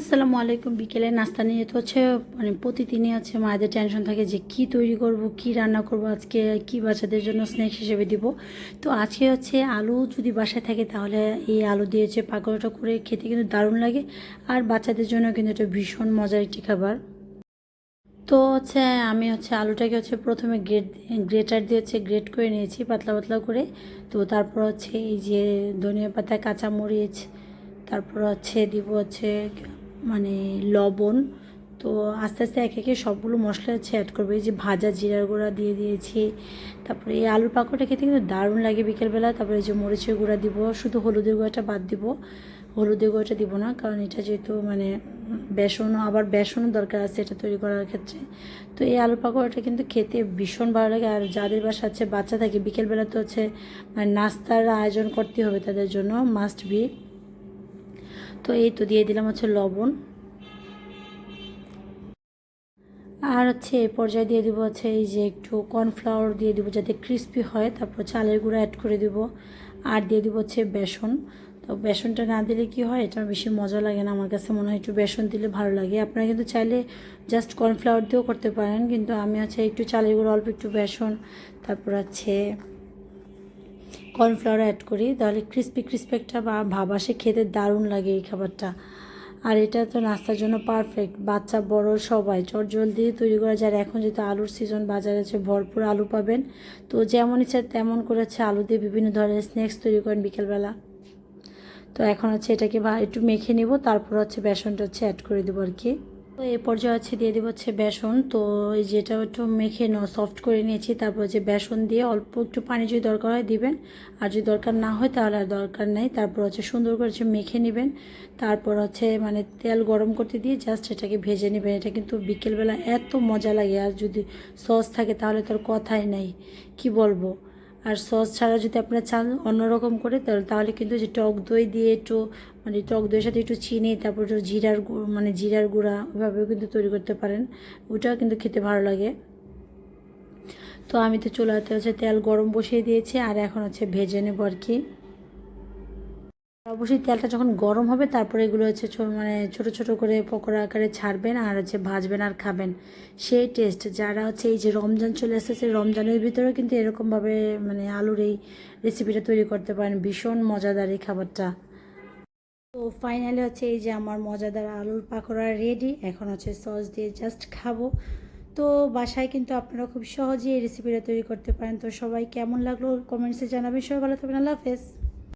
আসসালামু আলাইকুম। বিকেলে নাস্তা নিয়ে তো হচ্ছে মানে প্রতিদিনই হচ্ছে মায়েদের টেনশন থাকে যে কি তৈরি করব, কি রান্না করব, আজকে কি বাচ্চাদের জন্য স্ন্যাক্স হিসেবে দিব। তো আজকে হচ্ছে আলু যদি বাসায় থাকে তাহলে এই আলু দিয়ে হচ্ছে পাকোড়াটা করে খেতে কিন্তু দারুণ লাগে। আর বাচ্চাদের জন্য কিন্তু এটা ভীষণ মজার একটি খাবার। তো হচ্ছে আমি হচ্ছে আলুটাকে হচ্ছে প্রথমে গ্রেটার দিয়ে হচ্ছে গ্রেট করে নিয়েছি পাতলা পাতলা করে। তো তারপর হচ্ছে এই যে ধনিয়া পাতা, কাঁচামরিচ, তারপর হচ্ছে দিব হচ্ছে মানে লবণ। তো আস্তে আস্তে একে একে সবগুলো মশলা হচ্ছে অ্যাড করবো। এই যে ভাজা জিরার গুঁড়া দিয়ে দিয়েছি। তারপরে এই আলুর পাকোড়াটা খেতে কিন্তু দারুণ লাগে বিকেলবেলা। তারপরে এই যে মরিচের গুঁড়া দিব, শুধু হলুদের গুঁড়াটা বাদ দিব। হলুদের গুঁড়োটা দিব না, কারণ এটা যেহেতু মানে বেসনও দরকার আছে এটা তৈরি করার ক্ষেত্রে। তো এই আলু পাকোড়াটা কিন্তু খেতে ভীষণ ভালো লাগে। আর যাদের বাসা আছে বাচ্চা থাকে, বিকেলবেলা তো হচ্ছে মানে নাস্তার আয়োজন করতে হবে তাদের জন্য, মাস্ট বি। তো এই তো দিয়ে দিলাম হচ্ছে লবণ। আর হচ্ছে এই পর্যায়ে দিয়ে দিব হচ্ছে এই যে একটু কর্নফ্লাওয়ার দিয়ে দিব যাতে ক্রিস্পি হয়। তারপর চালের গুঁড়ো অ্যাড করে দিব। আর দিয়ে দিব হচ্ছে বেসন। তো বেসনটা না দিলে কি হয়, এটা বেশি মজা লাগে না, আমার কাছে মনে হয় একটু বেসন দিলে ভালো লাগে। আপনারা কিন্তু চাইলে জাস্ট কর্নফ্লাওয়ার দিয়েও করতে পারেন, কিন্তু আমি হচ্ছে একটু চালের গুঁড়ো, অল্প একটু বেসন, তারপর হচ্ছে কর্নফ্লাওয়ার অ্যাড করি, তাহলে ক্রিস্পি ক্রিস্পি একটা ভাব আসে, খেতে দারুণ লাগে এই খাবারটা। আর এটা তো নাস্তার জন্য পারফেক্ট, বাচ্চা বড় সবাই চটজলদি তৈরি করা যায়। আর এখন যেহেতু আলুর সিজন, বাজারে আছে ভরপুর আলু পাবেন। তো যেমন ইচ্ছা তেমন করে হচ্ছে আলু দিয়ে বিভিন্ন ধরনের স্ন্যাক্স তৈরি করেন বিকেলবেলা। তো এখন হচ্ছে এটাকে একটু মেখে নিব, তারপর হচ্ছে বেসনটা হচ্ছে অ্যাড করে দেবো আর কি। তো এই পর্যায়ে হচ্ছে দিয়ে দেবো হচ্ছে বেসন। তো এই যেটা একটু মেখে সফট করে নিয়েছি, তারপর হচ্ছে বেসন দিয়ে অল্প একটু পানি যদি দরকার হয় দিবেন, আর যদি দরকার না হয় তাহলে আর দরকার নেই। তারপর হচ্ছে সুন্দর করে হচ্ছে মেখে নেবেন। তারপর হচ্ছে মানে তেল গরম করতে দিয়ে জাস্ট এটাকে ভেজে নেবেন। এটা কিন্তু বিকেলবেলা এত মজা লাগে, আর যদি সস থাকে তাহলে তোর কথাই নাই, কি বলবো। আর সস ছাড়া যদি আপনারা চান অন্যরকম করে, তাহলে কিন্তু যে টক দই দিয়ে একটু মানে টক দইয়ের সাথে একটু চিনি, তারপর একটু জিরার গুঁড়া, ওইভাবেও কিন্তু তৈরি করতে পারেন। ওটাও কিন্তু খেতে ভালো লাগে। তো আমি তো চুলাতে হচ্ছে তেল গরম বসিয়ে দিয়েছি, আর এখন হচ্ছে ভেজে নেব আর কি। অবশ্যই তেলটা যখন গরম হবে তারপরে এগুলো হচ্ছে মানে ছোট ছোট করে পকোড়া আকারে ছাড়বেন, আর হচ্ছে ভাজবেন আর খাবেন, সেই টেস্ট। যারা হচ্ছে এই যে রমজান চলে এসেছে, রমজানের ভিতরেও কিন্তু এরকমভাবে মানে আলুর এই রেসিপিটা তৈরি করতে পারেন, ভীষণ মজাদার এই খাবারটা। তো ফাইনালি হচ্ছে এই যে আমার মজাদার আলুর পাকোড়া রেডি। এখন হচ্ছে সস দিয়ে জাস্ট খাবো। তো বাসায় কিন্তু আপনারা খুব সহজেই এই রেসিপিটা তৈরি করতে পারেন। তো সবাই কেমন লাগলো কমেন্টসে জানাবেন। সবাই ভালো থাকবেন, আল্লাহ হাফেজ।